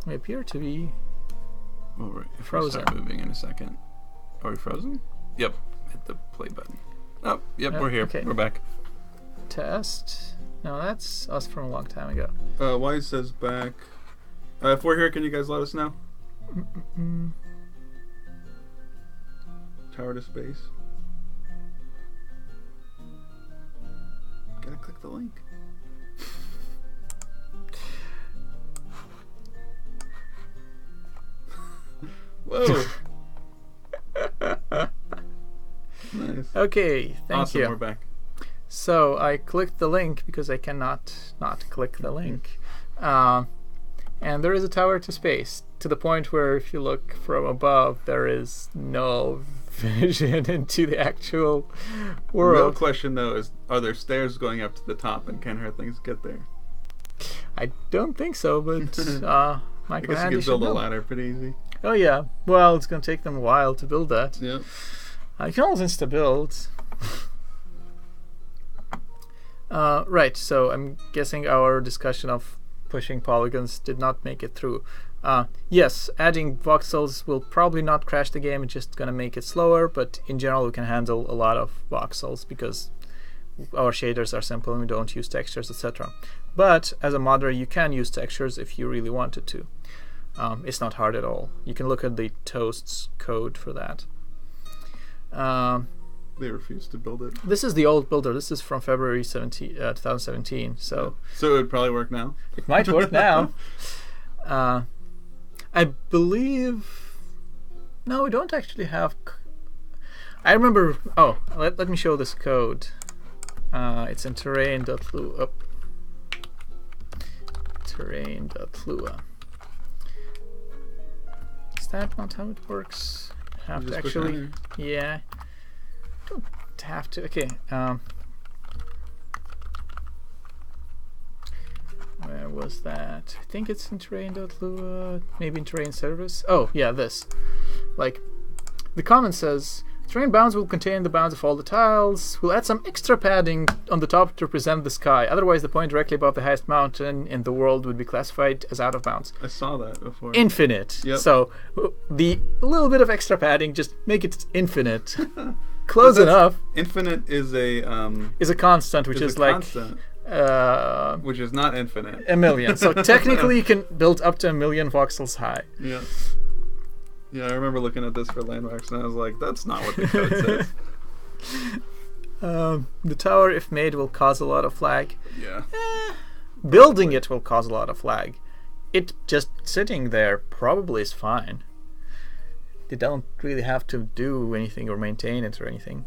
We appear to be frozen. Start moving in a second. Are we frozen? Yep. Hit the play button. Oh, yep, we're here. Okay. We're back. Test. No, that's us from a long time ago. Wise says back. If we're here, can you guys let us know? Tower to space. Gotta click the link. Whoa. Nice. Okay, thank you. We're back. So I clicked the link because I cannot not click the link. And there is a tower to space, to the point where if you look from above, there is no vision into the actual world. The real question, though, is are there stairs going up to the top, and can Earthlings get there? I don't think so, but I guess you could build a ladder pretty easy. Oh yeah, well, it's going to take them a while to build that. Yep. You can always insta-build. Right, so I'm guessing our discussion of pushing polygons did not make it through. Yes, adding voxels will probably not crash the game, it's just going to make it slower, but in general we can handle a lot of voxels because our shaders are simple and we don't use textures, etc. But as a modder you can use textures if you really wanted to. It's not hard at all. You can look at the Toast's code for that. They refused to build it. This is the old builder. This is from February 2017. So it would probably work now? It might work now. I believe... No, we don't actually have... I remember... Oh, let me show this code. It's in terrain.lua. Terrain.lua. Is that not how it works? You have to actually... Yeah. Don't have to. Okay. Where was that? I think it's in terrain.lua. Maybe in terrain service. Oh, yeah, this. Like, the comment says, terrain bounds will contain the bounds of all the tiles. We'll add some extra padding on the top to represent the sky. Otherwise, the point directly above the highest mountain in the world would be classified as out of bounds. I saw that before. Infinite. Yep. So, the little bit of extra padding, just make it infinite. Close enough. Infinite is a constant, which is like constant, which is not infinite. A million. So technically, you can build up to 1 million voxels high. Yeah. Yeah, I remember looking at this for landmarks, and I was like, "That's not what the code says." The tower, if made, will cause a lot of lag. Yeah. Building it will cause a lot of lag. It just sitting there probably is fine. They don't really have to do anything or maintain it or anything.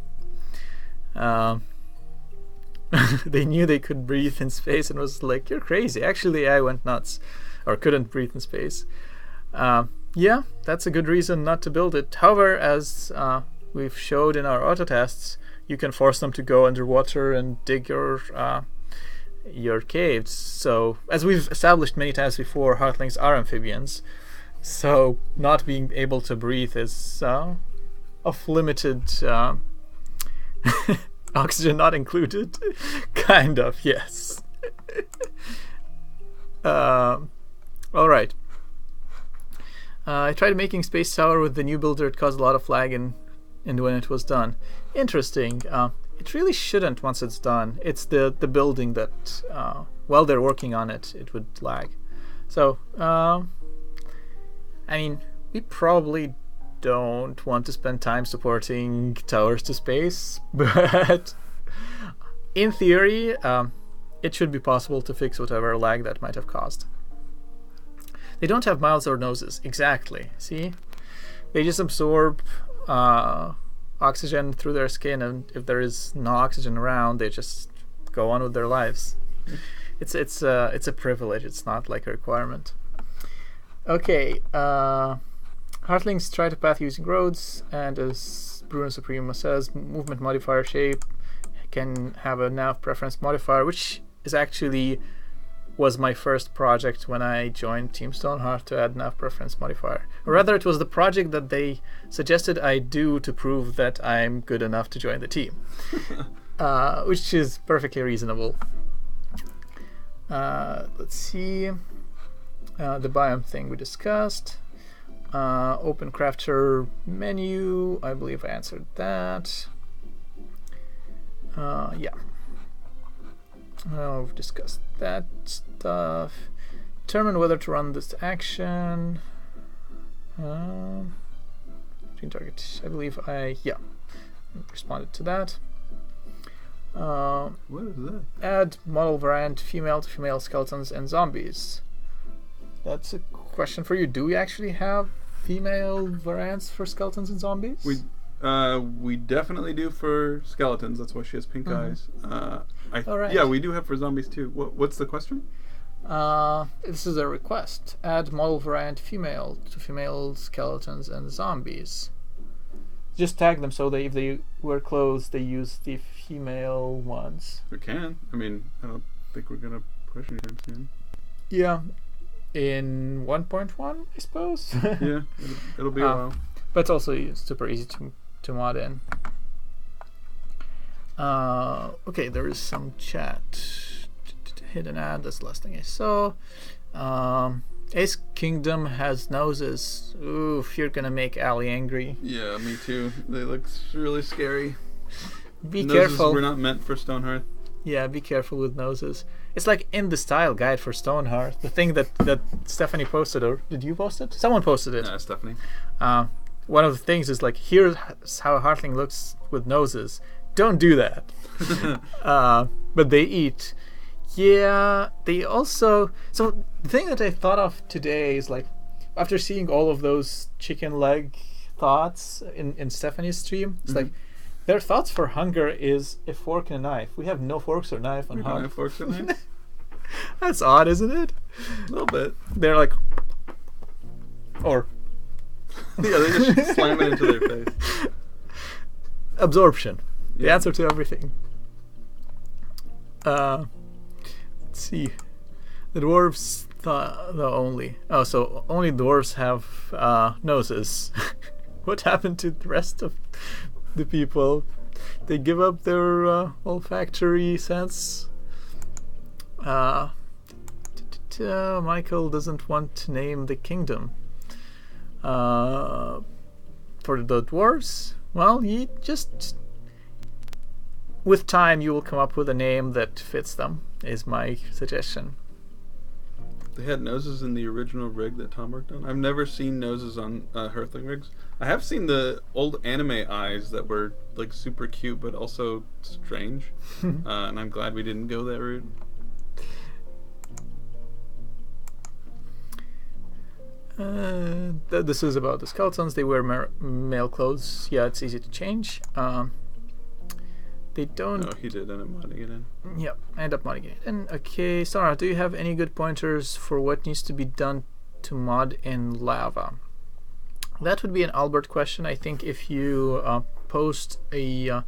They knew they could breathe in space and was like, you're crazy. Actually, I went nuts. Or couldn't breathe in space. Yeah, that's a good reason not to build it. However, as we've showed in our auto tests, you can force them to go underwater and dig your caves. So, as we've established many times before, Hearthlings are amphibians. So, not being able to breathe is of limited oxygen not included. Kind of, yes. Alright. I tried making Space Tower with the new builder. It caused a lot of lag and when it was done. Interesting. It really shouldn't once it's done. It's the building that, while they're working on it, it would lag. So, I mean, we probably don't want to spend time supporting towers to space, but in theory, it should be possible to fix whatever lag that might have caused. They don't have mouths or noses. Exactly. See? They just absorb oxygen through their skin, and if there is no oxygen around, they just go on with their lives. It's a privilege. It's not like a requirement. Okay, Heartlings try to path using roads, and as Bruno Suprema says, movement modifier shape can have a nav preference modifier, which is actually was my first project when I joined Team Stonehearth to add nav preference modifier. Or rather, it was the project that they suggested I do to prove that I'm good enough to join the team, which is perfectly reasonable. Let's see. The biome thing we discussed. Open crafter menu. I believe I answered that. Yeah. We've discussed that stuff. Determine whether to run this action. Between target. I believe I responded to that. What is that? Add model variant female to female skeletons and zombies. That's a question for you. Do we actually have female variants for skeletons and zombies? We definitely do for skeletons. That's why she has pink eyes. Alright. Yeah, we do have for zombies too. What's the question? This is a request. Add model variant female to female skeletons and zombies. Just tag them so if they wear clothes, they use the female ones. We can. I mean, I don't think we're gonna push anytime soon. Yeah, in 1.1, I suppose. Yeah, it'll be a while. But it's also super easy to mod in. Okay, there is some chat. Hidden ad, that's the last thing I saw. Ace Kingdom has noses. Oof, you're gonna make Ali angry. Yeah, me too. They look really scary. Be Noses careful. were not meant for Stonehearth. Yeah, be careful with noses. It's like in the style guide for Stonehearth. The thing that Stephanie posted, or did you post it? Someone posted it. Stephanie. One of the things is like, here's how a Hearthling looks with noses. Don't do that. But they eat. Yeah, they also... So the thing that I thought of today is like, after seeing all of those chicken leg thoughts in Stephanie's stream, it's like, their thoughts for hunger is a fork and a knife. We have no forks or knife on We don't have forks or knives. That's odd, isn't it? A little bit. They're like... Or... Yeah, they just slam it into their face. Absorption. The Yeah. answer to everything. Let's see. The dwarves only. Oh, so only dwarves have noses. What happened to the rest of the people? They give up their olfactory sense. Michael doesn't want to name the kingdom. For the dwarves, well, you just... With time, you will come up with a name that fits them, is my suggestion. They had noses in the original rig that Tom worked on. I've never seen noses on Hearthling rigs. I have seen the old anime eyes that were like super cute but also strange. And I'm glad we didn't go that route. This is about the skeletons. They wear male clothes. Yeah, it's easy to change. They don't... Oh, he did end up modding it in. Yep, I end up modding it in. Okay, Sarah, do you have any good pointers for what needs to be done to mod in lava? That would be an Albert question. I think if you post a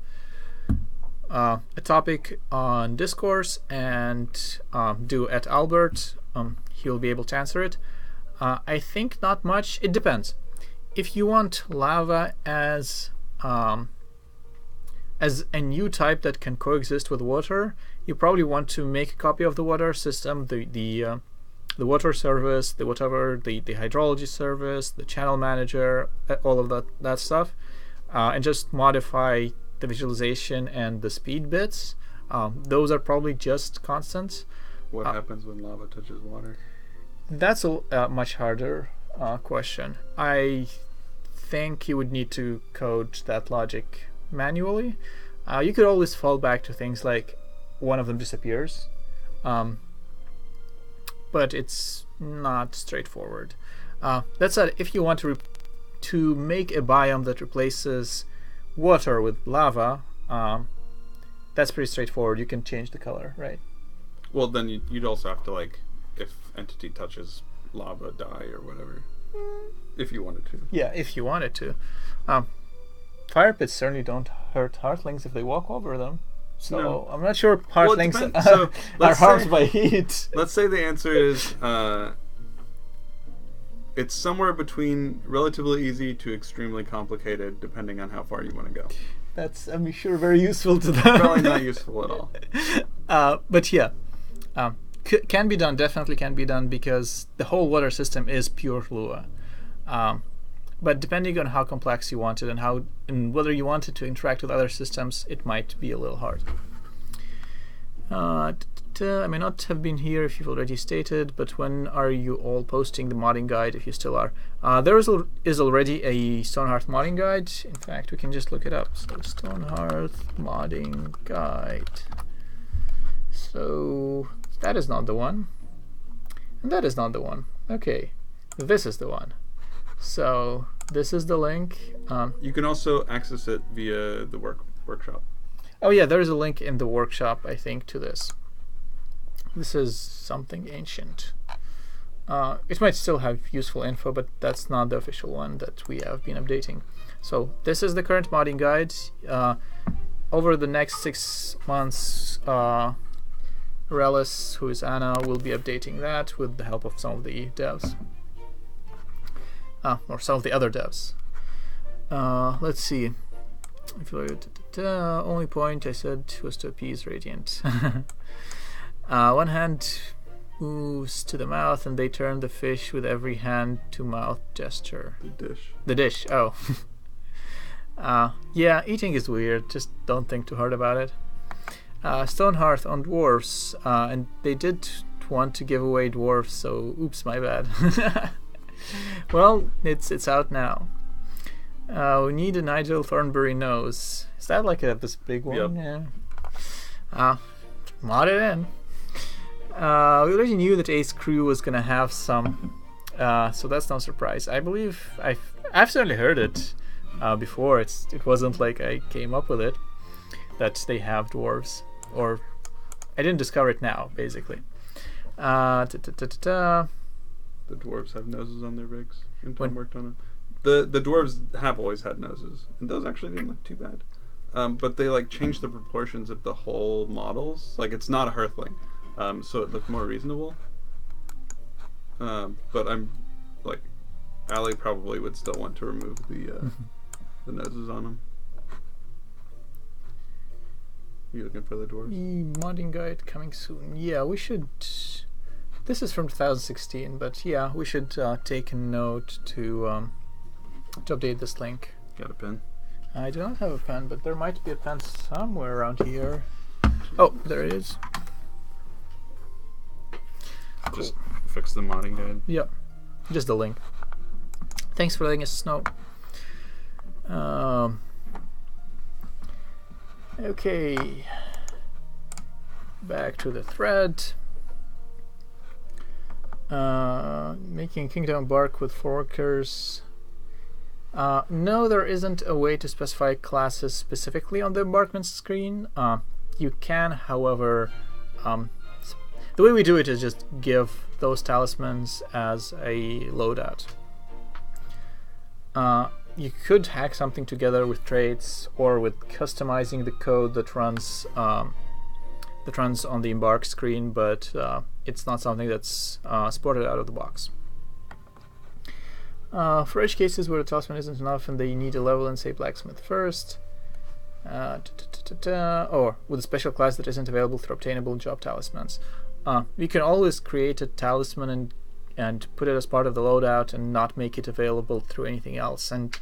topic on Discourse and do @Albert, he'll be able to answer it. I think not much. It depends. If you want lava as a new type that can coexist with water, you probably want to make a copy of the water system, the water service, the hydrology service, the channel manager, all of that stuff, and just modify the visualization and the speed bits. Those are probably just constants. What happens when lava touches water? That's a much harder question. I think you would need to code that logic manually. You could always fall back to things like one of them disappears, but it's not straightforward. That said, if you want to make a biome that replaces water with lava, that's pretty straightforward. You can change the color, right? Well, then you'd also have to, like, if entity touches lava, die or whatever. If you wanted to. Yeah, if you wanted to. Fire pits certainly don't hurt Hearthlings if they walk over them. So No. I'm not sure Hearthlings So, are harmed by heat. Let's say the answer is it's somewhere between relatively easy to extremely complicated, depending on how far you want to go. That's, I'm sure, very useful to them. Probably not useful at all. But yeah, can be done, definitely can be done, because the whole water system is pure Lua. But depending on how complex you want it and whether you want it to interact with other systems, it might be a little hard. I may not have been here if you've already stated, but when are you all posting the modding guide, if you still are? There is already a Stonehearth modding guide. In fact, we can just look it up. So Stonehearth modding guide. So that is not the one. And that is not the one. Okay, this is the one. So this is the link. You can also access it via the workshop. Oh yeah, there is a link in the workshop, I think, to this. This is something ancient. It might still have useful info, but that's not the official one that we have been updating. So this is the current modding guide. Over the next 6 months, Relis, who is Anna, will be updating that with the help of some of the devs. Or some of the other devs. Let's see. Only point I said was to appease Radiant. One hand moves to the mouth, and they turn the fish with every hand to mouth gesture. The dish. The dish. Oh. Yeah, eating is weird. Just don't think too hard about it. Stonehearth on dwarves, and they did want to give away dwarves, so oops, my bad. Well, it's out now. We need a Nigel Thornbury nose. Is that like this big one? Yep. Yeah. Mod it in. We already knew that Ace Crew was gonna have some, so that's no surprise. I believe I've certainly heard it before. It wasn't like I came up with it that they have dwarves, or I didn't discover it now, basically. The dwarves have noses on their rigs. And Tom worked on it. The dwarves have always had noses, and those actually didn't look too bad. But they like changed the proportions of the whole models. Like, it's not a Hearthling, so it looked more reasonable. But I'm like, Allie probably would still want to remove the noses on them. You looking for the dwarves? The modding guide coming soon. Yeah, we should. This is from 2016, but yeah, we should take a note to update this link. Got a pen? I do not have a pen, but there might be a pen somewhere around here. Oh, there it is. Just fix the modding guide. Yep, just the link. Thanks for letting us know. Okay, back to the thread. Making Kingdom Embark with forkers. No, there isn't a way to specify classes specifically on the embarkment screen. You can, however, the way we do it is just give those talismans as a loadout. You could hack something together with traits or with customizing the code that runs on the embark screen, but it's not something that's supported out of the box. For edge cases where the talisman isn't enough and they need a level in, say, blacksmith first, or with a special class that isn't available through obtainable job talismans, you can always create a talisman and put it as part of the loadout and not make it available through anything else. And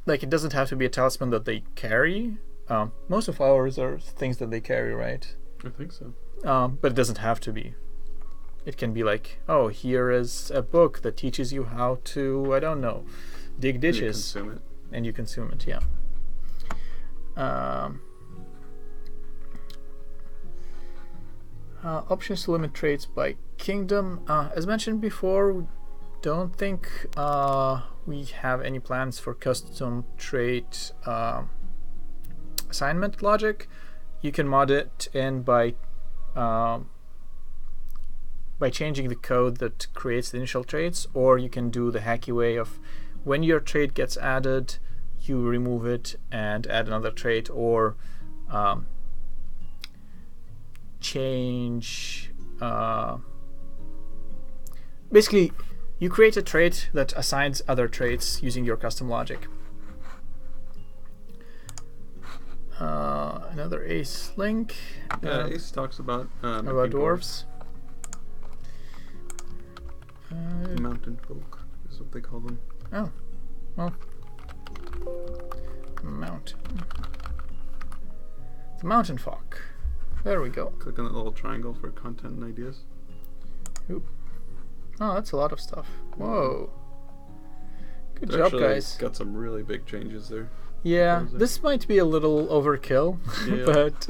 like, it doesn't have to be a talisman that they carry. Most of ours are things that they carry, right? I think so. But it doesn't have to be. It can be like, oh, here is a book that teaches you how to, I don't know, dig ditches. You consume it. And you consume it, yeah. Options to limit traits by kingdom. As mentioned before, we don't think we have any plans for custom trait assignment logic. You can mod it in by changing the code that creates the initial traits, or you can do the hacky way of when your trait gets added, you remove it and add another trait, or change. Basically, you create a trait that assigns other traits using your custom logic. Another Ace link. Yeah, Ace talks about About dwarves. Mountain folk is what they call them. Oh, well, mountain. The mountain folk. There we go. Click on that little triangle for content and ideas. Oop. Oh, that's a lot of stuff. Whoa. Good They job, actually guys. Got some really big changes there. Yeah, this might be a little overkill, Yeah. but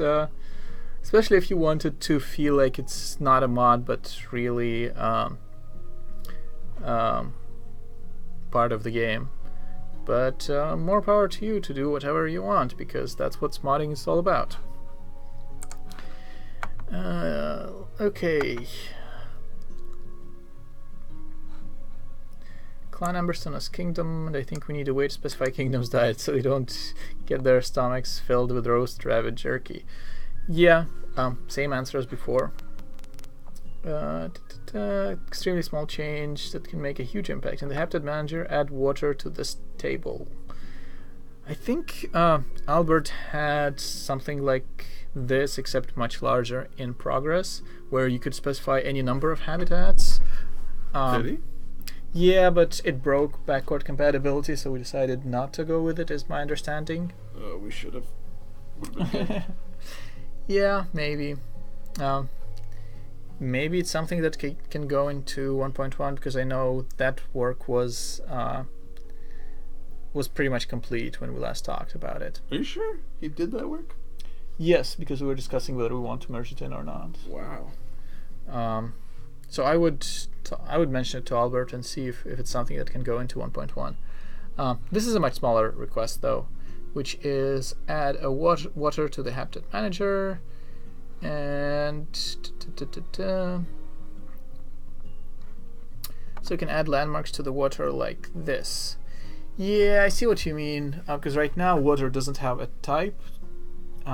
especially if you wanted to feel like it's not a mod, but really part of the game. But more power to you to do whatever you want, because that's what modding is all about. Okay. Clan Amberstone has kingdom, and I think we need a way to specify kingdom's diet so they don't get their stomachs filled with roast rabbit jerky. Yeah, same answer as before. Extremely small change that can make a huge impact. In the Habitat Manager, add water to this table. I think Albert had something like this, except much larger, in progress, where you could specify any number of habitats. Did he? Yeah, but it broke backward compatibility, so we decided not to go with it, is my understanding. We should have. Would've been good. Yeah, maybe. Maybe it's something that can go into 1.1, because I know that work was pretty much complete when we last talked about it. Are you sure he did that work? Yes, because we were discussing whether we want to merge it in or not. Wow. So I would mention it to Albert and see if it's something that can go into 1.1. This is a much smaller request though, which is add a water to the Habitat Manager, and so you can add landmarks to the water like this. Yeah, I see what you mean, because right now water doesn't have a type. We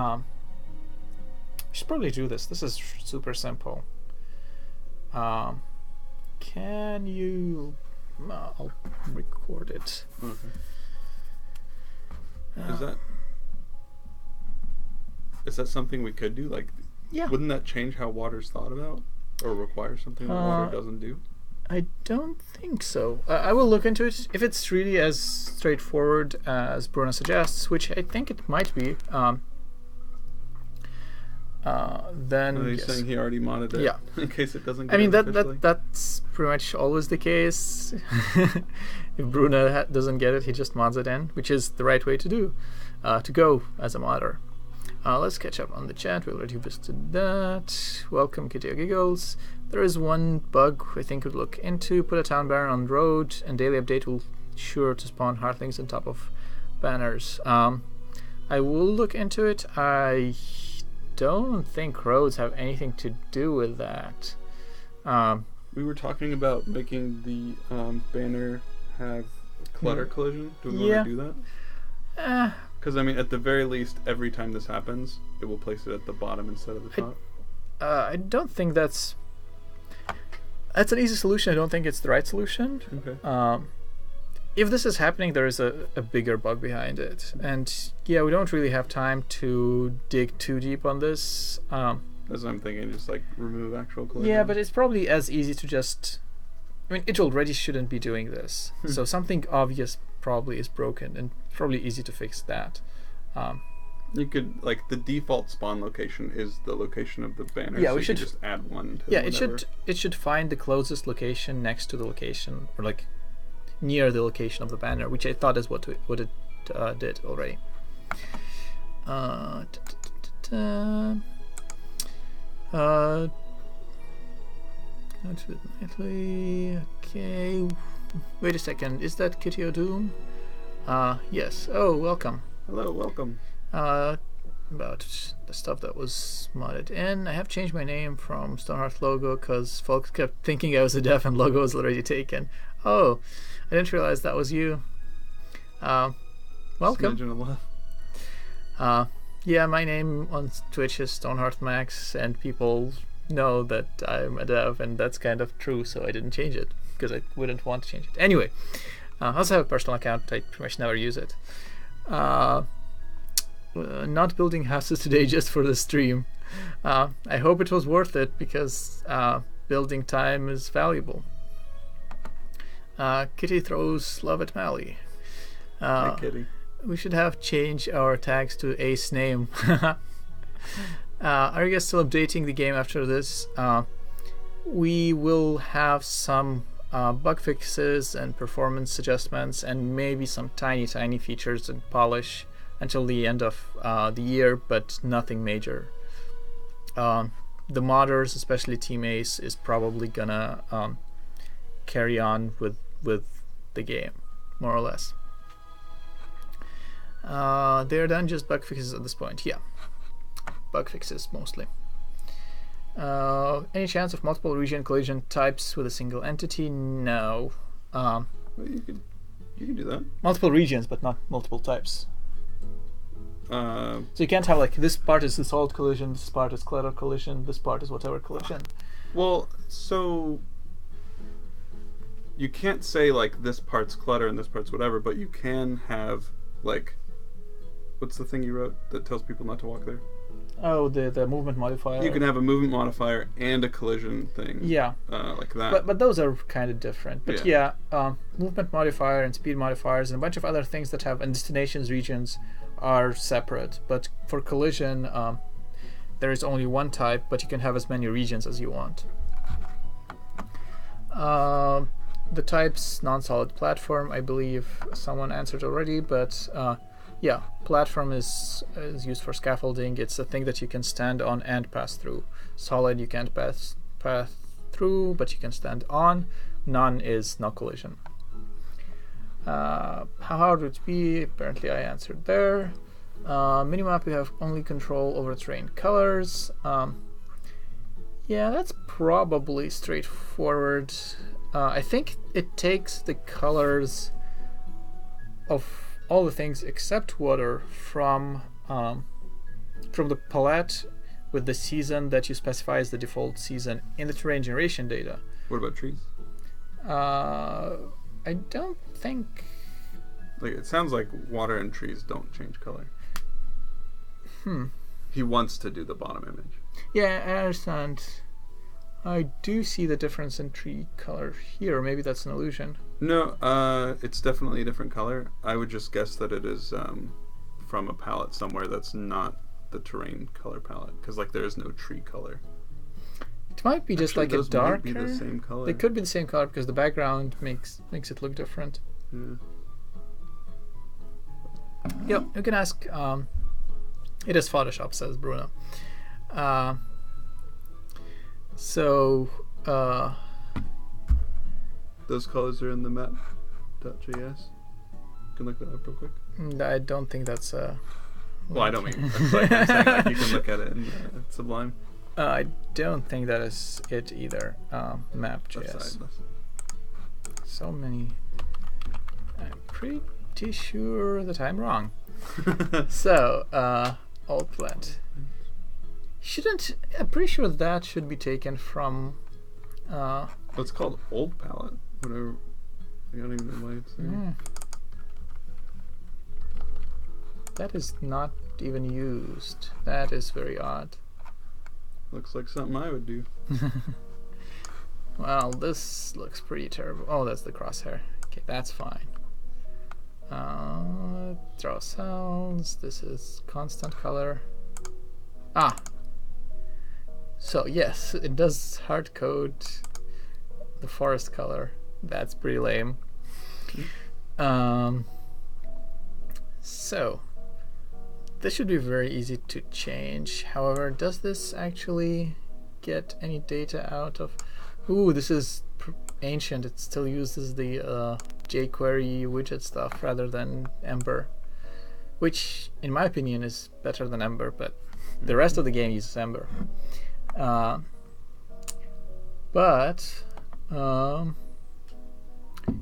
should probably do this. This is super simple. Can you... I'll record it. Okay. Is that something we could do? Like, Yeah. wouldn't that change how water's thought about, or require something that water doesn't do? I don't think so. I will look into it. If it's really as straightforward as Bruno suggests, which I think it might be, then Are you yes. saying he already modded it? Yeah. In case it doesn't. Get I mean it officially? that's pretty much always the case. If Bruno doesn't get it, he just mods it in, which is the right way to do, to go as a modder. Let's catch up on the chat. We already visited that. Welcome, Kitty Giggles. There is one bug I think we'd look into. Put a town banner on the road, and daily update will sure to spawn hearthlings on top of banners. I will look into it. I don't think roads have anything to do with that. We were talking about making the banner have clutter collision. Do we want to do that? Because I mean, at the very least, every time this happens, it will place it at the bottom instead of the top. I don't think that's an easy solution. I don't think it's the right solution. Okay. If this is happening, there is a bigger bug behind it, and yeah, we don't really have time to dig too deep on this. That's what I'm thinking. Just like remove actual collision. Yeah, but it's probably as easy to just... I mean, it already shouldn't be doing this. So something obvious probably is broken, and probably easy to fix that. You could, like, the default spawn location is the location of the banner. Yeah, so we you should could just add one. To Yeah, whatever. it should find the closest location next to the location, or like near the location of the banner, which I thought is what it did already. Okay. Wait a second. Is that Kitty O'Doom? Yes. Oh, welcome. Hello, welcome. About the stuff that was modded in. I have changed my name from Stonehearth logo because folks kept thinking I was a deaf and logo was already taken. Oh, I didn't realize that was you. Welcome. Smidgen a lot. Yeah, my name on Twitch is Stonehearth Max, and people know that I'm a dev, and that's kind of true, so I didn't change it because I wouldn't want to change it. Anyway, I also have a personal account. I pretty much never use it. not building houses today just for the stream. I hope it was worth it because building time is valuable. Kitty throws love at Malley. Hey, Kitty. We should have changed our tags to ace name. Are you guys still updating the game after this? We will have some bug fixes and performance adjustments and maybe some tiny features and polish until the end of the year, but nothing major. The modders, especially Team Ace, is probably gonna carry on with the game, more or less. They're done just bug fixes at this point. Yeah, bug fixes mostly. Any chance of multiple region collision types with a single entity? No. Well, you can do that. Multiple regions, but not multiple types. So you can't have like this part is the solid collision, this part is clutter collision, this part is whatever collision. Well, so you can't say like this part's clutter and this part's whatever, but you can have like, what's the thing you wrote that tells people not to walk there? Oh, the movement modifier. You can have a movement modifier and a collision thing. Yeah. Like that. But those are kind of different. But yeah, movement modifier and speed modifiers and a bunch of other things that have and destinations regions are separate. But for collision, there is only one type, but you can have as many regions as you want. The types non-solid platform, I believe someone answered already, but yeah, platform is used for scaffolding. It's a thing that you can stand on and pass through. Solid you can't pass through, but you can stand on. None is no collision. How hard would it be? Apparently I answered there. Minimap, we have only control over terrain colors. Yeah, that's probably straightforward. I think it takes the colors of all the things except water from the palette with the season that you specify as the default season in the terrain generation data. What about trees? I don't think. Like it sounds like water and trees don't change color. He wants to do the bottom image. Yeah, I understand. I do see the difference in tree color here. Maybe that's an illusion. No, it's definitely a different color. I would just guess that it is from a palette somewhere that's not the terrain color palette, because like there is no tree color. It might be just like a darker. Might be the same color. They could be the same color because the background makes it look different. Yeah. Yep, you can ask. It is Photoshop, says Bruno. Those colors are in the map.js. You can look that up real quick. I don't think that's well, I don't mean that's like I'm saying like you can look at it in Sublime. I don't think that is it either. Map.js. So many. I'm pretty sure that I'm wrong. So, old plant. Shouldn't. I'm pretty sure that should be taken from. It's called old palette. Whatever. I don't even know why it's there. That is not even used. That is very odd. Looks like something I would do. Well, this looks pretty terrible. Oh, that's the crosshair. Okay, that's fine. Draw cells. This is constant color. So yes, it does hard code the forest color. That's pretty lame. So this should be very easy to change. However, does this actually get any data out of? Ooh, this is ancient. It still uses the jQuery widget stuff rather than Ember, which in my opinion is better than Ember, but the rest of the game uses Ember.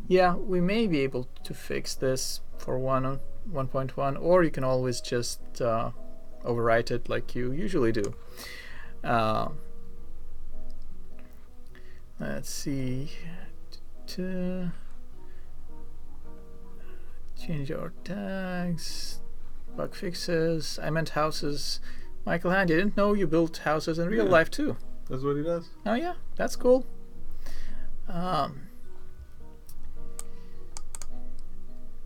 Yeah, we may be able to fix this for 1.1, or you can always just overwrite it like you usually do. Let's see. Change our tags. Bug fixes. I meant houses. Michael Handy, I didn't know you built houses in real life too. That's what he does. Oh yeah, that's cool.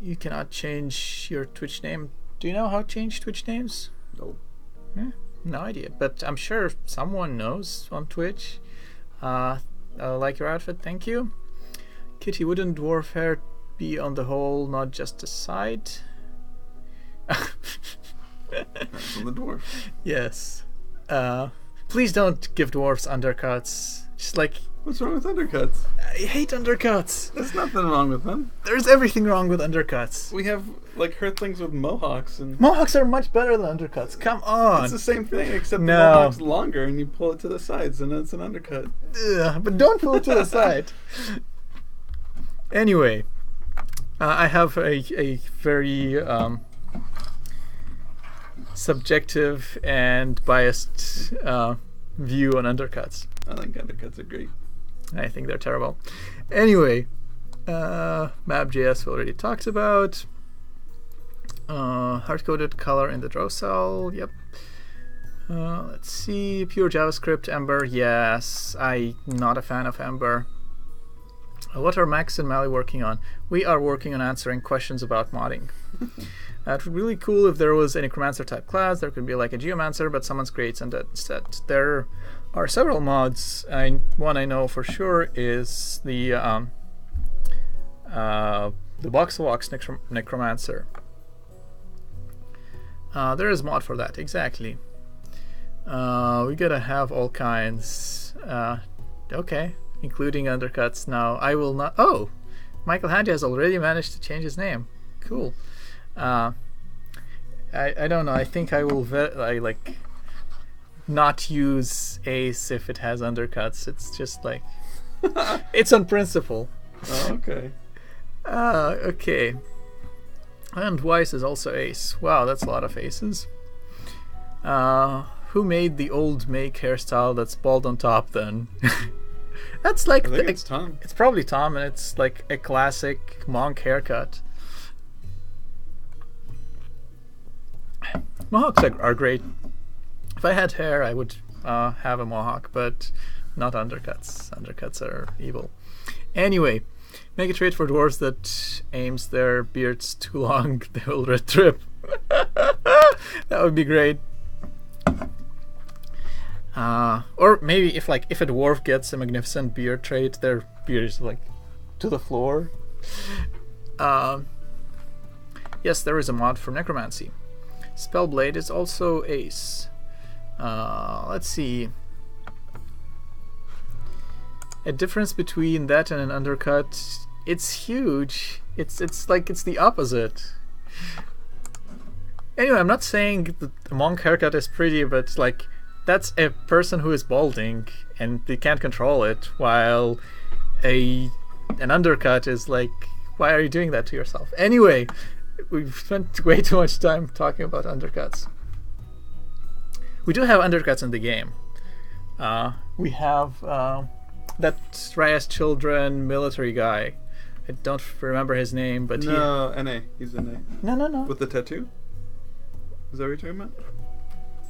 You cannot change your Twitch name. Do you know how to change Twitch names? No. No idea, but I'm sure someone knows on Twitch. I like your outfit, thank you. Kitty, wouldn't dwarf hair be on the whole, not just a side? That's on the dwarf. Yes. Please don't give dwarfs undercuts. Just like... What's wrong with undercuts? I hate undercuts. There's nothing wrong with them. There's everything wrong with undercuts. We have like Earthlings with mohawks and... Mohawks are much better than undercuts. Come on. It's the same thing, except No. the mohawk's longer and you pull it to the sides and it's an undercut. Ugh, but don't pull it to the side. Anyway, I have a very subjective and biased view on undercuts. I think undercuts are great. I think they're terrible. Anyway, map.js we already talked about. Hard-coded color in the draw cell. Yep. Let's see. Pure JavaScript. Ember. Yes. I'm not a fan of Ember. What are Max and Malley working on? We are working on answering questions about modding. It would be really cool if there was a Necromancer type class. There could be like a Geomancer, but someone creates and instead. There are several mods. One I know for sure is the Box Necromancer. There is a mod for that, exactly. We gotta have all kinds. Okay, including undercuts. Now I will not. Oh, Michael Handy has already managed to change his name. Cool. I don't know. I think I will not use Ace if it has undercuts. It's just like it's on principle. Oh, okay. Okay. And Weiss is also Ace. Wow, that's a lot of aces. Who made the old make hairstyle that's bald on top then? That's like I think it's Tom. It's probably Tom, and it's like a classic monk haircut. Mohawks are great. If I had hair, I would have a mohawk, but not undercuts. Undercuts are evil. Anyway, make a trait for dwarves that aims their beards too long, they will red trip. That would be great. Or maybe if a dwarf gets a magnificent beard trait, their beard is like to the floor. Yes, there is a mod for necromancy. Spellblade is also Ace. Let's see. A difference between that and an undercut, it's huge. It's like it's the opposite. Anyway, I'm not saying the monk haircut is pretty, but like that's a person who is balding and they can't control it, while an undercut is like, why are you doing that to yourself? Anyway, we've spent way too much time talking about undercuts. We do have undercuts in the game. We have that Riot's Children military guy. I don't remember his name, but no, NA. He's NA. No. With the tattoo? Is that what you're talking about?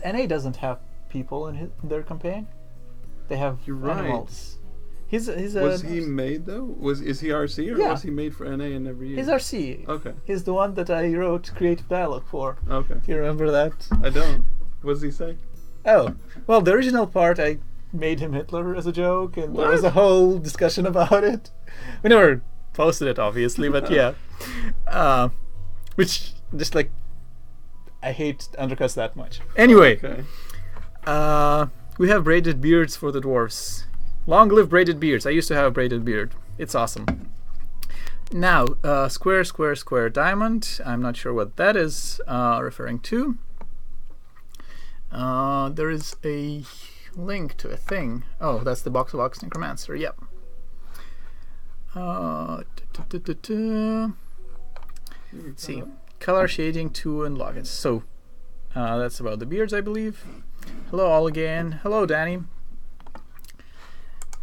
NA doesn't have people in their campaign. They have You're right. animals. He's Was he made though? Is he RC or Yeah. was he made for NA and never used? He's RC. Okay. He's the one that I wrote creative dialogue for. Okay. Do you remember that? I don't. What does he say? Oh, well, the original part I made him Hitler as a joke, and there was a What? whole discussion about it. We never posted it, obviously, but yeah. Which, just like, I hate undercuts that much. Anyway, Okay. we have braided beards for the dwarves. Long live braided beards. I used to have a braided beard. It's awesome. Now, square, square, square, diamond. I'm not sure what that is referring to. There is a link to a thing. Oh, that's the box necromancer. Yep. Let's see. Color shading 2 and logins. So, that's about the beards, I believe. Hello, all again. Hello, Danny.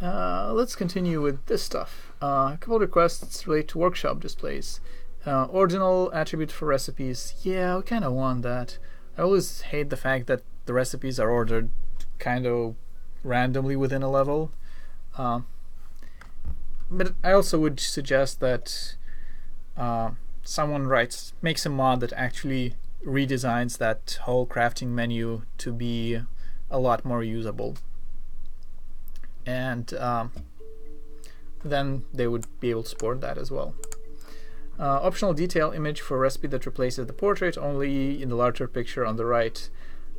Let's continue with this stuff. A couple of requests relate to workshop displays. Ordinal attribute for recipes. Yeah, I kind of want that. I always hate the fact that the recipes are ordered kind of randomly within a level. But I also would suggest that someone makes a mod that actually redesigns that whole crafting menu to be a lot more usable. And then they would be able to support that as well. Optional detail image for recipe that replaces the portrait only in the larger picture on the right.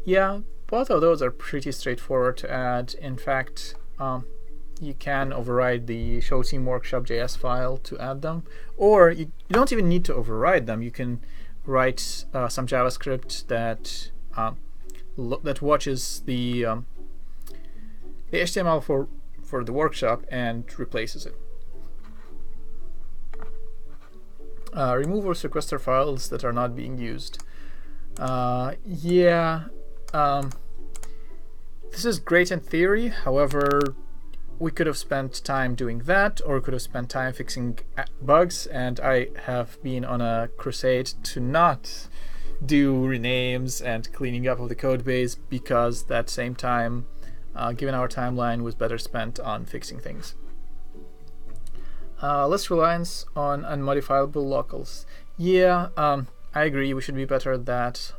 Yeah, both of those are pretty straightforward to add. In fact, you can override the show team workshop.js file to add them, or you don't even need to override them. You can write some JavaScript that that watches the HTML for the workshop and replaces it. Remove or sequester files that are not being used. This is great in theory. However, we could have spent time doing that, or we could have spent time fixing bugs, and I have been on a crusade to not do renames and cleaning up of the code base, because that same time, given our timeline, was better spent on fixing things. Less reliance on unmodifiable locals. Yeah, I agree, we should be better at that.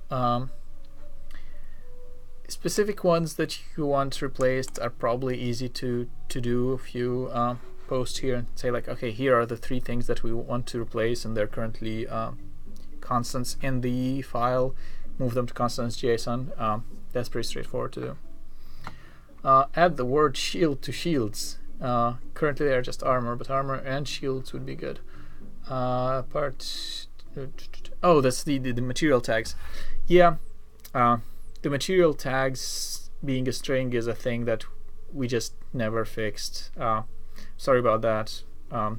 Specific ones that you want replaced are probably easy to do. If you post here and say like, okay, here are the 3 things that we want to replace, and they're currently constants in the file, move them to constants.json. That's pretty straightforward to do. Add the word shield to shields. Currently they're just armor, but armor and shields would be good. Oh, that's the material tags. Yeah, the material tags being a string is a thing that we just never fixed. Sorry about that. I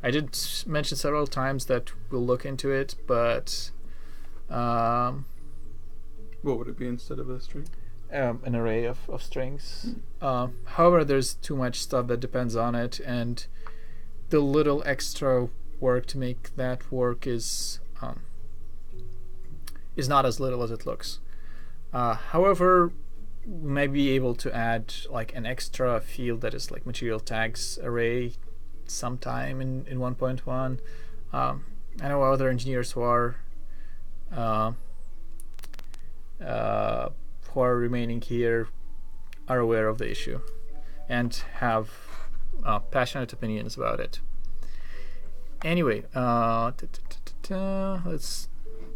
did mention several times that we'll look into it, but what would it be instead of a string? An array of strings. However, there's too much stuff that depends on it, and the little extra work to make that work is not as little as it looks. However, we may be able to add like an extra field that is like material tags array sometime in 1.1. I know other engineers who are remaining here are aware of the issue and have passionate opinions about it. Anyway, let's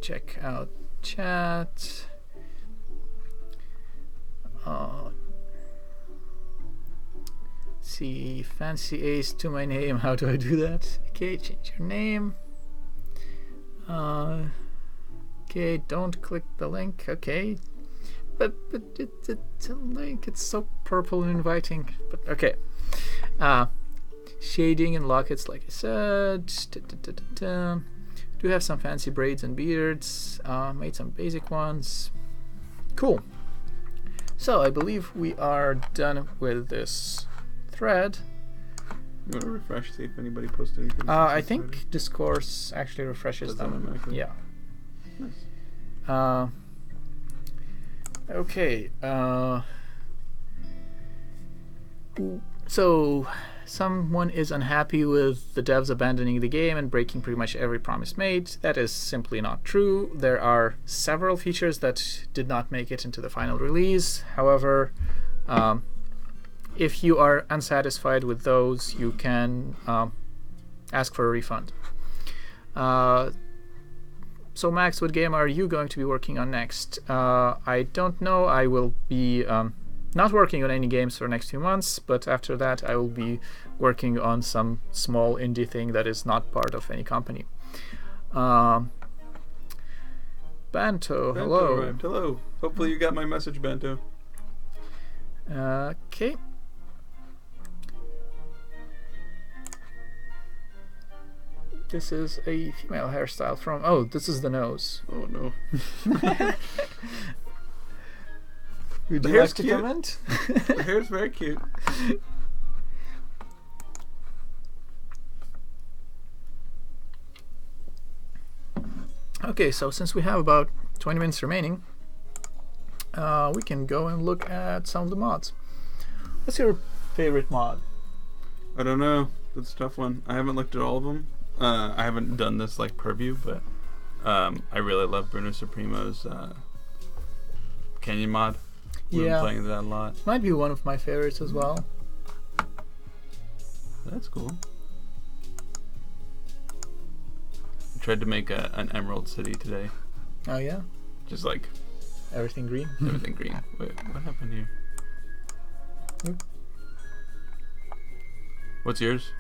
check out chat. See, fancy ace to my name. How do I do that? Okay, change your name. Okay, don't click the link. Okay, but it's a link. It's so purple and inviting. But okay. Shading and lockets, like I said. Do have some fancy braids and beards. Made some basic ones. Cool. So I believe we are done with this thread. You want to refresh, see if anybody posted anything? I think Discourse actually refreshes them. Yeah. Nice. Okay. So someone is unhappy with the devs abandoning the game and breaking pretty much every promise made. That is simply not true. There are several features that did not make it into the final release. However, if you are unsatisfied with those, you can ask for a refund. So Max, what game are you going to be working on next? I don't know. I will be not working on any games for the next few months, but after that I will be working on some small indie thing that is not part of any company. Banto, hello. Arrived. Hello. Hopefully you got my message, Banto. Okay. This is a female hairstyle from... Oh, this is the nose. Oh no. Would the you hair's like to cute. comment? The hair's very cute. Okay, so since we have about 20 minutes remaining, we can go and look at some of the mods. What's your favorite mod? I don't know. That's a tough one. I haven't looked at all of them. I haven't done this like purview, but I really love Bruno Supremo's Canyon mod. We've been playing that a lot. Might be one of my favorites as well. That's cool. I tried to make an emerald city today. Oh yeah? Just like everything green? Everything green. Wait, what happened here? Oop. What's yours?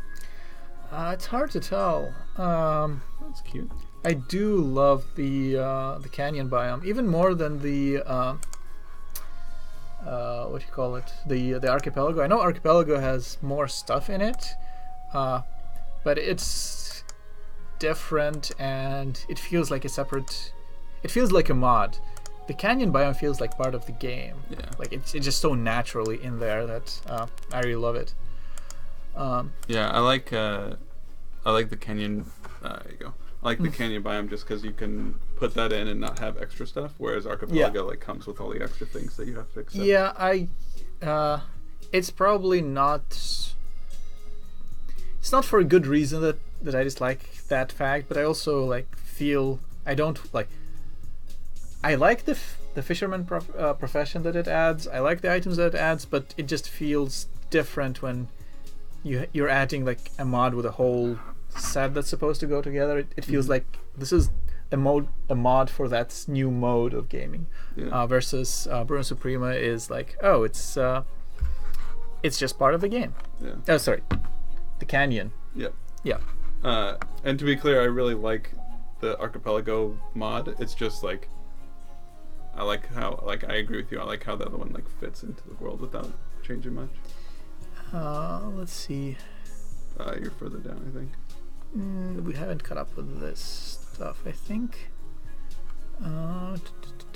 It's hard to tell. That's cute. I do love the canyon biome even more than the what do you call it? The archipelago. I know archipelago has more stuff in it, but it's different and it feels like a separate. It feels like a mod. The canyon biome feels like part of the game. Yeah. Like it's just so naturally in there that I really love it. Yeah, I like the canyon. There you go. I like the canyon biome just because you can put that in and not have extra stuff, whereas archipelago like comes with all the extra things that you have to accept. Yeah, it's probably not. It's not for a good reason that I dislike that fact, but I also feel I don't like. I like the fisherman profession that it adds. I like the items that it adds, but it just feels different when you're adding a mod with a whole set that's supposed to go together. It feels like this is a mod for that new mode of gaming. Yeah. Versus Bruno Suprema is it's just part of the game. Yeah. Oh, sorry, the canyon. Yep. Yeah. And to be clear, I really like the archipelago mod. It's just I like how I agree with you. I like how the other one fits into the world without changing much. Let's see. You're further down, I think. We haven't caught up with this stuff, I think.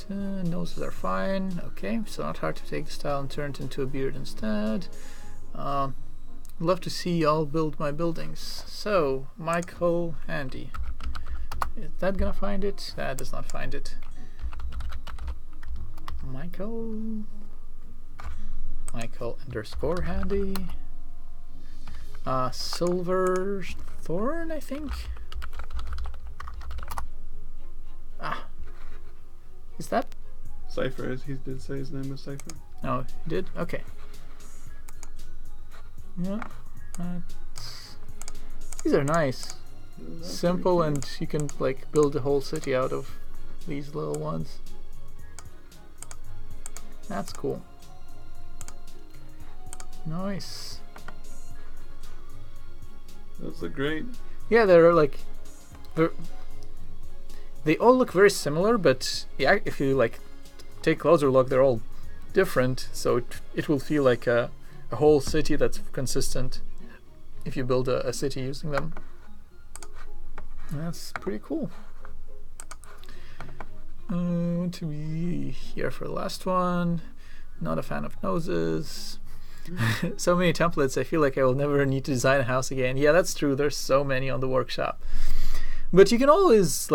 Noses are fine. Okay, so not hard to take the style and turn it into a beard instead. Love to see y'all build my buildings. So, Michael Handy. Is that gonna find it? That does not find it. Michael _ Handy. Silver Thorn, I think. Is that Cypher? He did say his name was Cypher. Oh, he did? Okay. Yeah. These are nice. Simple, and you can build a whole city out of these little ones. That's cool. Nice. Those look great. Yeah, they all look very similar, but yeah, if you take a closer look, they're all different. So it will feel like a whole city that's consistent if you build a city using them. That's pretty cool. To be here for the last one. Not a fan of noses. So many templates, I feel like I will never need to design a house again. Yeah, that's true. There's so many on the workshop. But you can always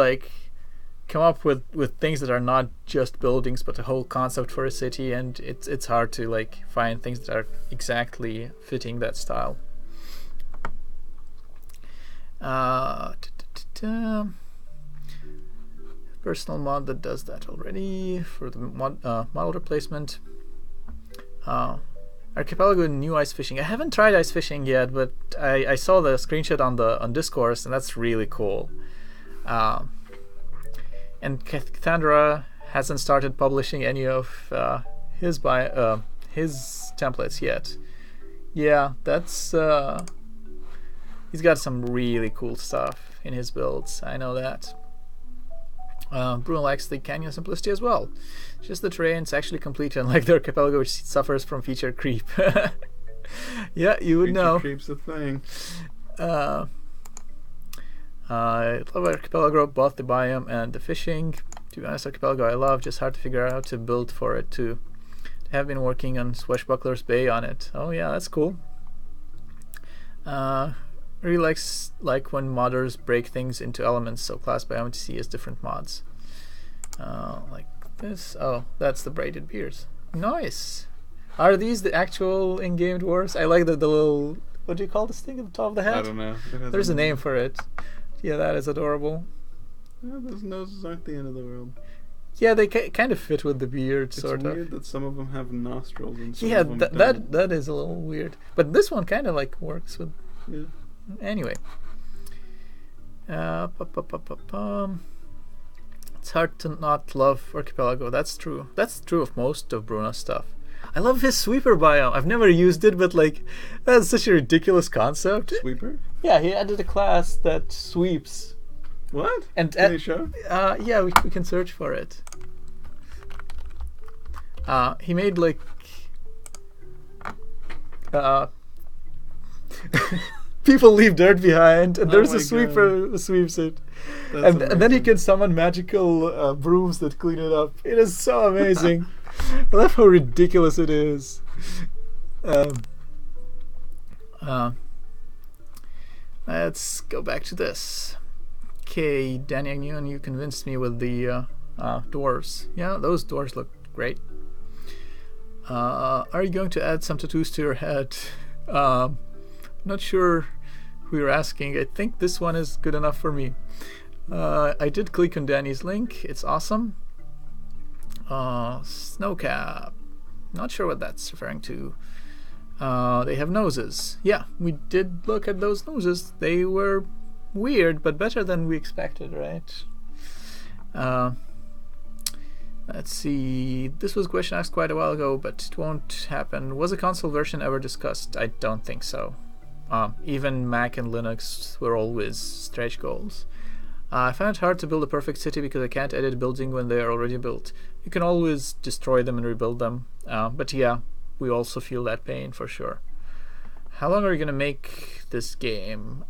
come up with things that are not just buildings but a whole concept for a city, and it's hard to find things that are exactly fitting that style. Personal mod that does that already for the model replacement. Archipelago new ice fishing. I haven't tried ice fishing yet, but I saw the screenshot on Discourse, and that's really cool. And Cassandra hasn't started publishing any of his templates yet. Yeah, that's he's got some really cool stuff in his builds. I know that. Bruno likes the canyon simplicity as well. Just the terrain's actually complete, unlike the archipelago, which suffers from feature creep. Yeah, you would know. Feature creep's a thing. I love archipelago, both the biome and the fishing. To be honest, archipelago I love, just hard to figure out how to build for it too. I have been working on Swashbuckler's Bay on it. Oh yeah, that's cool. I really like when modders break things into elements, so class by MTC has different mods. Like this. Oh, that's the braided beards. Nice. Are these the actual in-game dwarves? I like the little, what do you call this thing at the top of the head? I don't know. There's a name for it. Yeah, that is adorable. Yeah, those noses aren't the end of the world. Yeah, they kind of fit with the beard, sort of. It's weird that some of them have nostrils and some yeah, of them don't. that is a little weird. But this one kind of like works with. Yeah. Anyway. It's hard to not love Archipelago. That's true. That's true of most of Bruno's stuff. I love his sweeper biome. I've never used it, but like, that's such a ridiculous concept. Sweeper? Yeah, he added a class that sweeps. What? And can you show? Yeah, we can search for it. He made like people leave dirt behind, and there's a sweeper who sweeps it, and then he can summon magical brooms that clean it up. It is so amazing. I love how ridiculous it is. Let's go back to this. Okay, Danny Agnew, you convinced me with the dwarves. Yeah, those dwarves look great. Are you going to add some tattoos to your head? Not sure who you're asking. I think this one is good enough for me. I did click on Danny's link. It's awesome. Snowcap. Not sure what that's referring to. They have noses. Yeah, we did look at those noses. They were weird, but better than we expected, right? Let's see. This was a question asked quite a while ago, but it won't happen. Was a console version ever discussed? I don't think so. Even Mac and Linux were always stretch goals. I find it hard to build a perfect city because I can't edit a building when they are already built. You can always destroy them and rebuild them. But yeah, we also feel that pain for sure. How long are you gonna make this game?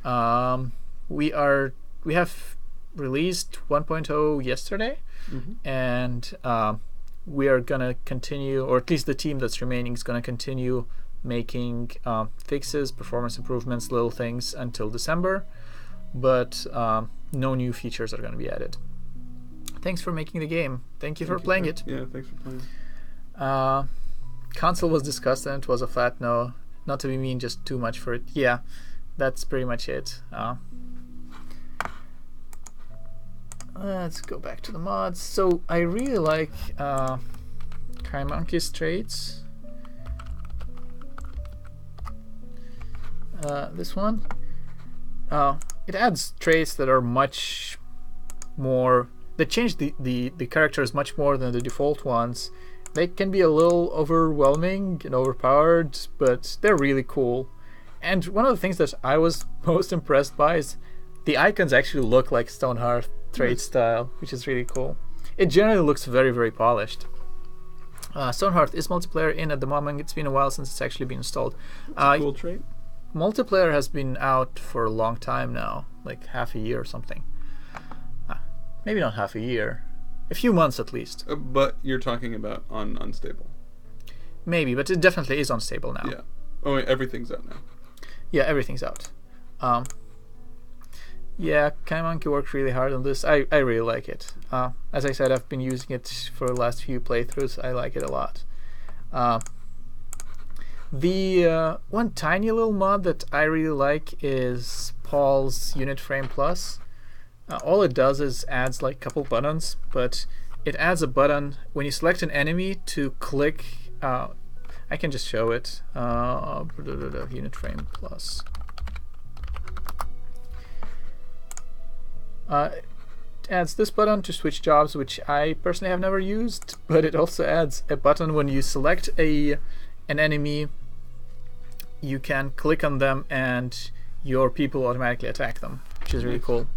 We have released 1.0 yesterday, and we are gonna continue, or at least the team that's remaining is gonna continue making fixes, performance improvements, little things until December, but no new features are going to be added. Thanks for making the game. Thank you for playing it. Yeah, thanks for playing. Console was discussed and it was a flat no. Not to be mean, just too much for it. Yeah, that's pretty much it. Let's go back to the mods. So I really like Kaimanki's traits. This one. It adds traits that are much more. They change the characters much more than the default ones. They can be a little overwhelming and overpowered, but they're really cool. And one of the things that I was most impressed by is the icons actually look like Stonehearth trait style, which is really cool. It generally looks very, very polished. Stonehearth is multiplayer in at the moment. It's been a while since it's actually been installed. It's a cool trait. Multiplayer has been out for a long time now, like half a year or something. Maybe not half a year, a few months at least. But you're talking about on unstable. Maybe, but it definitely is unstable now. Yeah. Oh, wait, everything's out now. Yeah, everything's out. Yeah, Kaimanki worked really hard on this. I really like it. As I said, I've been using it for the last few playthroughs. I like it a lot. The one tiny little mod that I really like is Paul's Unit Frame Plus. All it does is adds like a couple buttons, but it adds a button when you select an enemy to click. I can just show it. Unit Frame Plus. It adds this button to switch jobs, which I personally have never used, but it also adds a button when you select an enemy. You can click on them and your people automatically attack them, which is really cool.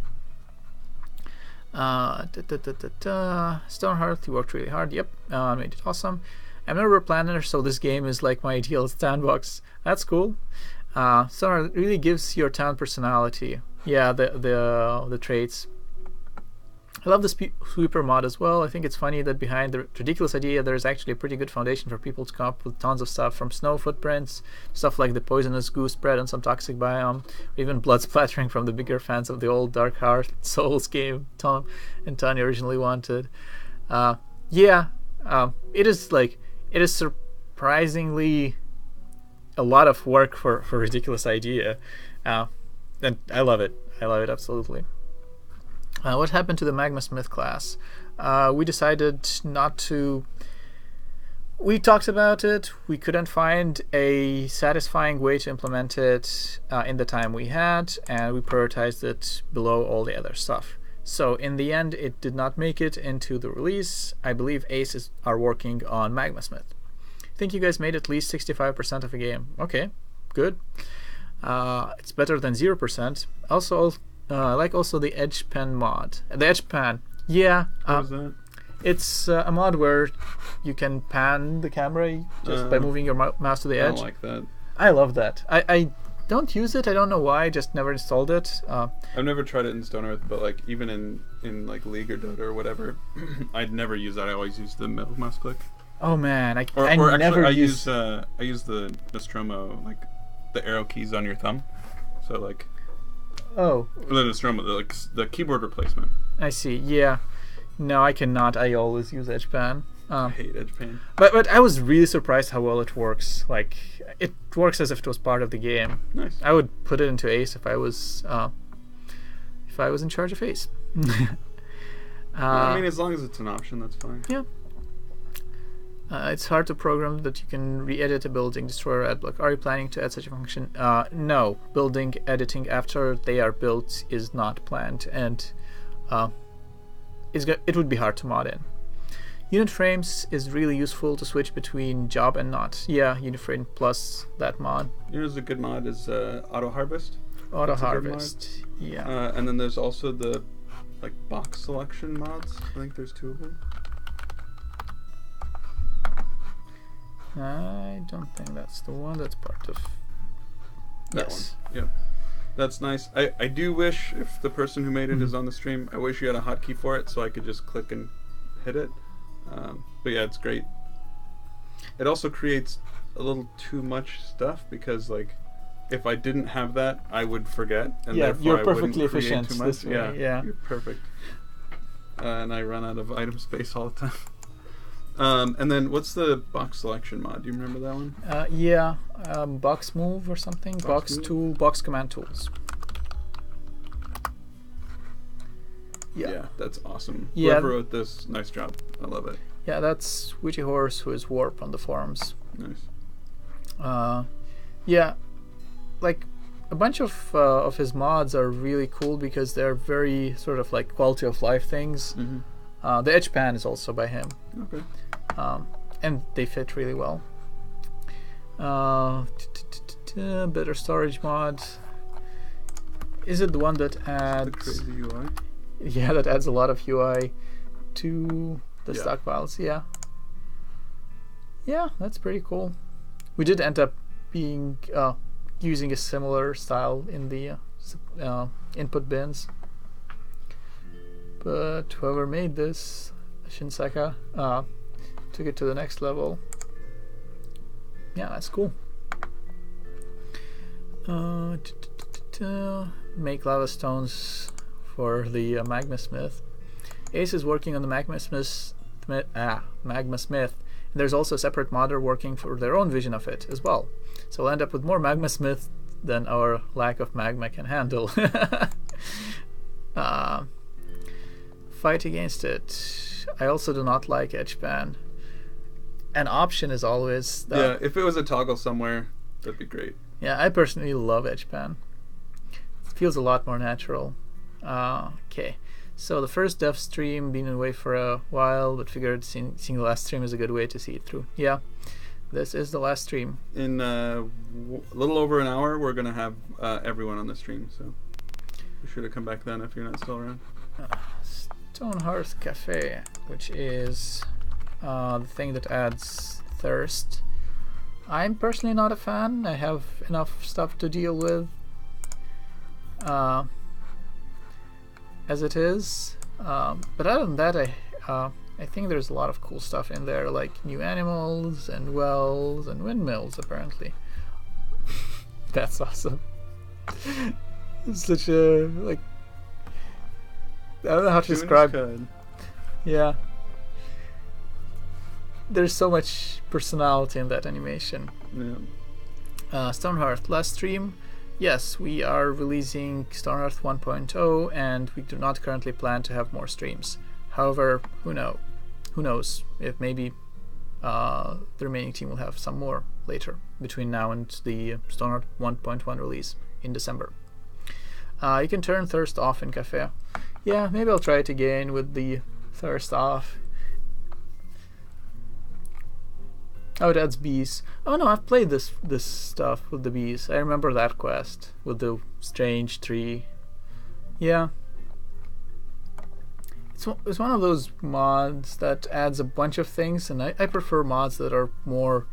Stonehearth, you worked really hard. Yep, made it awesome. I'm never a planner, so this game is like my ideal sandbox. That's cool. Stonehearth really gives your town personality. Yeah, the traits. I love the sweeper mod as well. I think it's funny that behind the ridiculous idea there's actually a pretty good foundation for people to come up with tons of stuff, from snow footprints, stuff like the poisonous goo spread on some toxic biome, or even blood splattering from the bigger fans of the old Dark Heart Souls game Tom and Tanya originally wanted. It is surprisingly a lot of work for a ridiculous idea, and I love it. I love it absolutely. What happened to the Magma Smith class? We decided not to. We talked about it. We couldn't find a satisfying way to implement it in the time we had, and we prioritized it below all the other stuff. So in the end, it did not make it into the release. I believe Aces are working on Magma Smith. I think you guys made at least 65% of the game. Okay, good. It's better than 0%. Also, I like also the Edge Pen mod. The Edge Pan. Yeah. What is that? It's a mod where you can pan the camera just by moving your mouse to the edge. I don't like that. I love that. I don't use it. I don't know why. I just never installed it. I've never tried it in Stonehearth, but like even in like League or Dota or whatever, I'd never use that. I always use the middle mouse click. Oh man, I use the Nostromo, like the arrow keys on your thumb. So like. Oh. The Nostromo, the keyboard replacement. I see. Yeah. No, I cannot. I always use Edgepan. I hate Edgepan. But I was really surprised how well it works. Like, it works as if it was part of the game. Nice. I would put it into Ace if I was in charge of Ace. I mean, as long as it's an option, that's fine. Yeah. It's hard to program that you can re-edit a building, destroy or add block. Are you planning to add such a function? No. Building editing after they are built is not planned, and it would be hard to mod in. Unit frames is really useful to switch between job and not. Yeah, unit frame plus that mod. You know, there's a good mod is auto harvest. Auto harvest. Yeah. And then there's also the like box selection mods. I think there's 2 of them. I don't think that's the one that's part of that one. Yep. That's nice. I do wish, if the person who made it is on the stream, I wish you had a hotkey for it so I could just click and hit it. But yeah, it's great. It also creates a little too much stuff because, like, if I didn't have that, I would forget, and therefore you're I perfectly wouldn't create efficient too much. this way. Yeah, you're perfect. And I run out of item space all the time. And then what's the box selection mod? Do you remember that one? Box move or something. Box tool, box command tools. Yeah, that's awesome. Yeah. Whoever wrote this, nice job. I love it. Yeah, that's Witchy Horse, who is Warp on the forums. Nice. Yeah, like a bunch of his mods are really cool because they're very sort of like quality of life things. Mm-hmm. The Edge Pan is also by him. Okay. And they fit really well. Better storage mod. Is it the one that adds the crazy UI? Yeah, that adds a lot of UI to the stockpiles. Yeah, that's pretty cool. We did end up being using a similar style in the input bins, but whoever made this, Shinseka, took it to the next level. Yeah, that's cool. Make lava stones for the Magma Smith. Ace is working on the Magma Smith. Magma Smith. And there's also a separate modder working for their own vision of it as well. So we'll end up with more Magma Smith than our lack of magma can handle. Fight against it. I also do not like Edgepan. An option is always that. Yeah, if it was a toggle somewhere, that'd be great. Yeah, I personally love Edgepan. It feels a lot more natural. Okay, so the first dev stream, been away for a while, but figured seeing the last stream is a good way to see it through. Yeah, this is the last stream. In a little over an hour, we're going to have everyone on the stream, so be sure to come back then if you're not still around. Stonehearth Cafe, which is the thing that adds thirst. I'm personally not a fan. I have enough stuff to deal with as it is, But other than that, I think there's a lot of cool stuff in there, like new animals and wells and windmills. Apparently, that's awesome. It's such a like. I don't know how to describe. Yeah. There's so much personality in that animation. Yeah. Stonehearth last stream. Yes, we are releasing Stonehearth 1.0, and we do not currently plan to have more streams. However, who knows if maybe the remaining team will have some more later between now and the Stonehearth 1.1 release in December. You can turn thirst off in cafe. Yeah, maybe I'll try it again with the thirst off. Oh, it adds bees. Oh no, I've played this stuff with the bees. I remember that quest with the strange tree. Yeah. It's one of those mods that adds a bunch of things, and I prefer mods that are more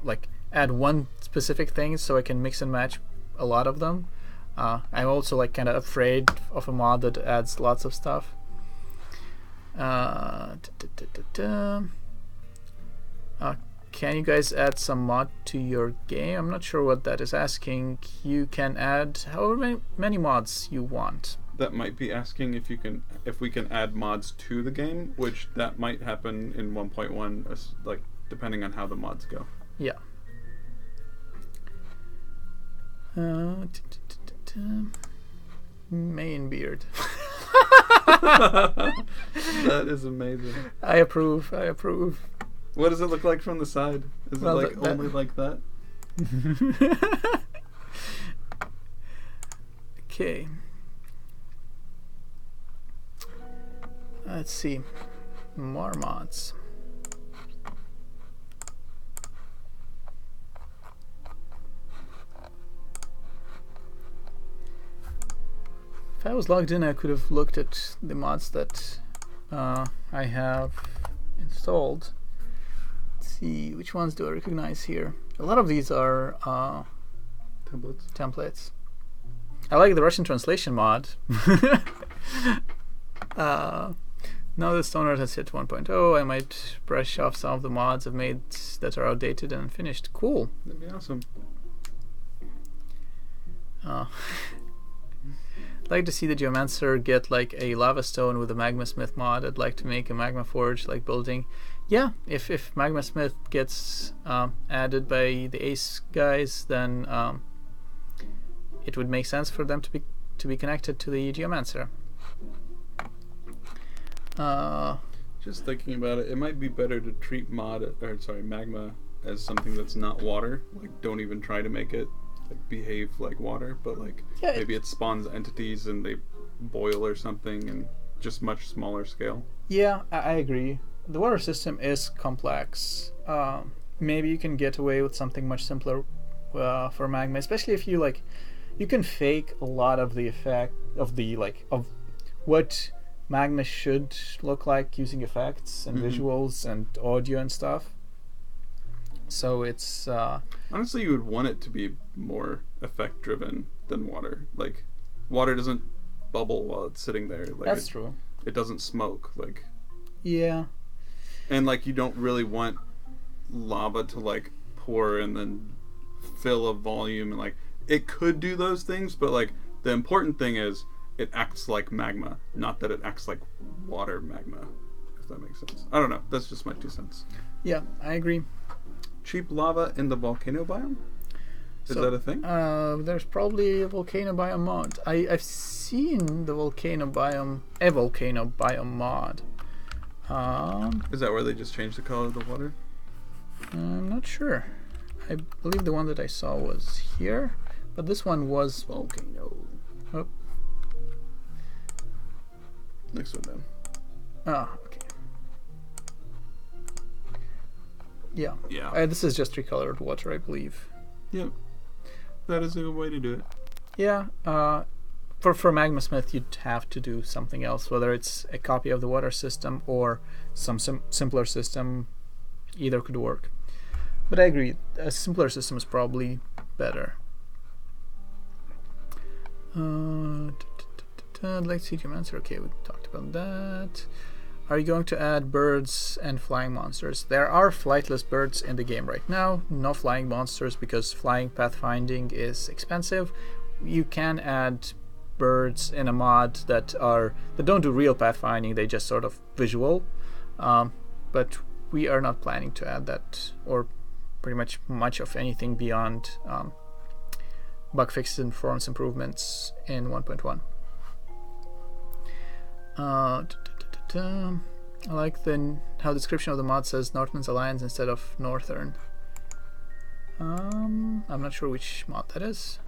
like add one specific thing so I can mix and match a lot of them. I'm also like kind of afraid of a mod that adds lots of stuff. Can you guys add some mod to your game? I'm not sure what that is asking. You can add however many mods you want. That might be asking if we can add mods to the game, which that might happen in 1.1, like depending on how the mods go. Yeah. Main beard. That is amazing. I approve. What does it look like from the side? Is it like only like that? Okay. Let's see. More mods. If I was logged in, I could have looked at the mods that I have installed. Let's see, which ones do I recognize here? A lot of these are templates. I like the Russian translation mod. Now that Stonehearth has hit 1.0, I might brush off some of the mods I've made that are outdated and unfinished. Cool. That'd be awesome. I'd like to see the Geomancer get like a lava stone with a magma smith mod. I'd like to make a magma forge like building. Yeah, if magma smith gets added by the Ace guys, then it would make sense for them to be connected to the Geomancer. Just thinking about it, it might be better to treat magma as something that's not water. Like, don't even try to make it like behave like water, but like maybe it spawns entities and they boil or something, and just much smaller scale. Yeah, I agree. The water system is complex. Maybe you can get away with something much simpler for magma, especially if you you can fake a lot of the effect of of what magma should look like using effects and visuals and audio and stuff. So it's honestly, you would want it to be more effect driven than water. Like, water doesn't bubble while it's sitting there. Like, that's true. It doesn't smoke. Like, yeah, and like you don't really want lava to like pour and then fill a volume, and like it could do those things, but like the important thing is it acts like magma, not that it acts like water magma, if that makes sense. I don't know. That's just my 2 cents. Yeah, I agree. Cheap lava in the volcano biome? Is that a thing? There's probably a volcano biome mod. I've seen the volcano biome mod. Is that where they just changed the color of the water? I'm not sure. I believe the one that I saw was here, but this one was volcano. Oh. Next one down. Ah, okay. Yeah. Yeah. This is just recolored water, I believe. Yep. That is a good way to do it. Yeah. For Magma Smith, you'd have to do something else, whether it's a copy of the water system or some simpler system. Either could work. But I agree, a simpler system is probably better. Like Geomancer. Okay, we talked about that. Are you going to add birds and flying monsters? There are flightless birds in the game right now. No flying monsters because flying pathfinding is expensive. You can add birds in a mod that don't do real pathfinding. They just sort of visual. But we are not planning to add that or pretty much of anything beyond bug fixes and performance improvements in 1.1. I like how description of the mod says Northman's Alliance instead of Northern. I'm not sure which mod that is.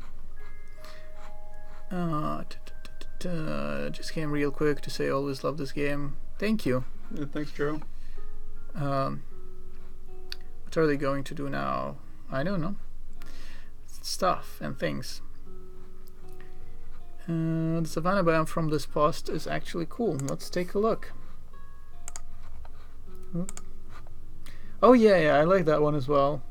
Just came real quick to say always love this game. Thank you. Yeah, thanks, Joe. What are they going to do now? I don't know. Stuff and things. The Savannah biome from this post is actually cool. Let's take a look. Oh yeah, I like that one as well.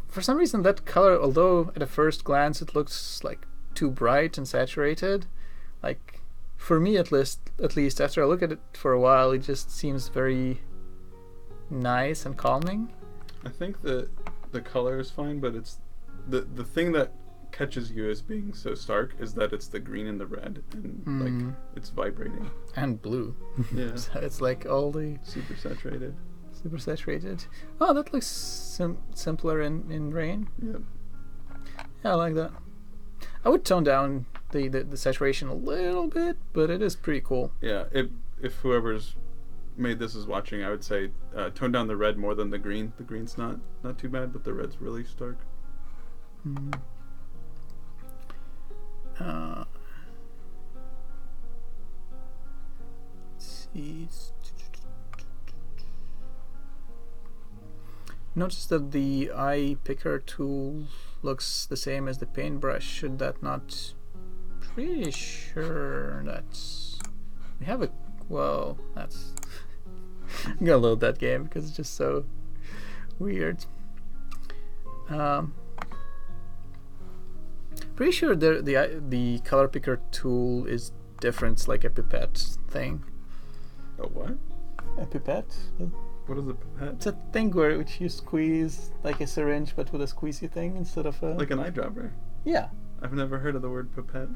For some reason that color, although at a first glance it looks like too bright and saturated, like for me at least after I look at it for a while, it just seems very nice and calming. I think that the color is fine, but it's the thing that catches you as being so stark is that it's the green and the red, and like it's vibrating and blue. Yeah. So it's like all the super saturated. Oh, that looks simpler in rain. Yep. Yeah, I like that. I would tone down the saturation a little bit, but it is pretty cool. Yeah, if whoever's made this is watching, I would say tone down the red more than the green. The green's not too bad, but the red's really stark. Let's see. Notice that the eye picker tool looks the same as the paintbrush. Should that not? Pretty sure that's. We have a. Well, that's. I'm gonna load that game because it's just so weird. Pretty sure the color picker tool is different. It's like a pipette thing. A what? A pipette. What is a pipette? It's a thing which you squeeze like a syringe, but with a squeezy thing instead of a. Like an eyedropper. Yeah. I've never heard of the word pipette.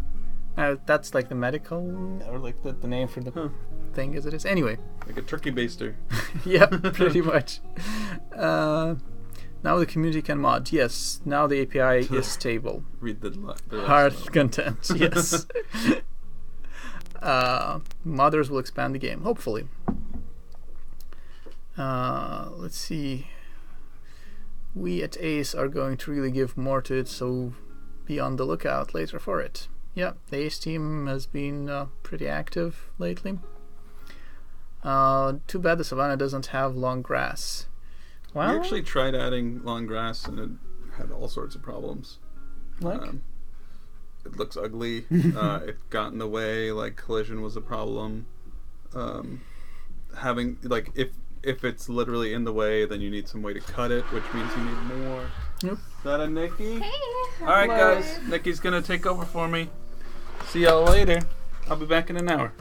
That's like the medical, or like the name for the thing as it is. Anyway. Like a turkey baster. Yeah, pretty much. Now the community can mod. Yes, now the API is stable. Read the Hearth content, yes. Modders will expand the game, hopefully. Let's see. We at Ace are going to really give more to it, so be on the lookout later for it. Yeah, the Ace team has been pretty active lately. Too bad the Savannah doesn't have long grass. Well, we actually tried adding long grass and it had all sorts of problems. Like? It looks ugly. It got in the way. Like collision was a problem. Having like if it's literally in the way, then you need some way to cut it, which means you need more. Yep. Is that a Nikki? Hey. All right, guys. Nikki's gonna take over for me. See y'all later. I'll be back in an hour.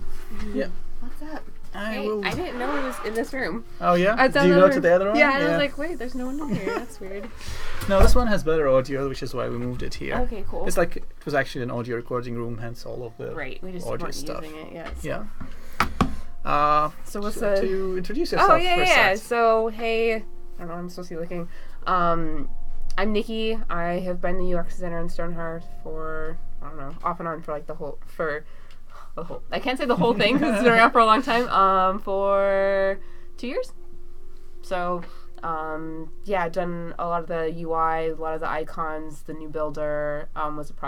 Yeah. What's up? I didn't know it was in this room. Oh yeah? Do you go to the other one? Yeah, and I was like, wait, there's no one in here. That's weird. No, this one has better audio, which is why we moved it here. Okay, cool. It's like it was actually an audio recording room, hence all of the we just audio weren't stuff. using it yet. So. Yeah. So what's to introduce yourself? Oh yeah. First. So hey, I don't know. I'm supposed to be looking. I'm Nikki. I have been the UX designer in Stonehearth for I don't know, off and on for like the whole. I can't say the whole thing because it's been around for a long time. For 2 years. So, I've done a lot of the UI, a lot of the icons, the new builder was a project.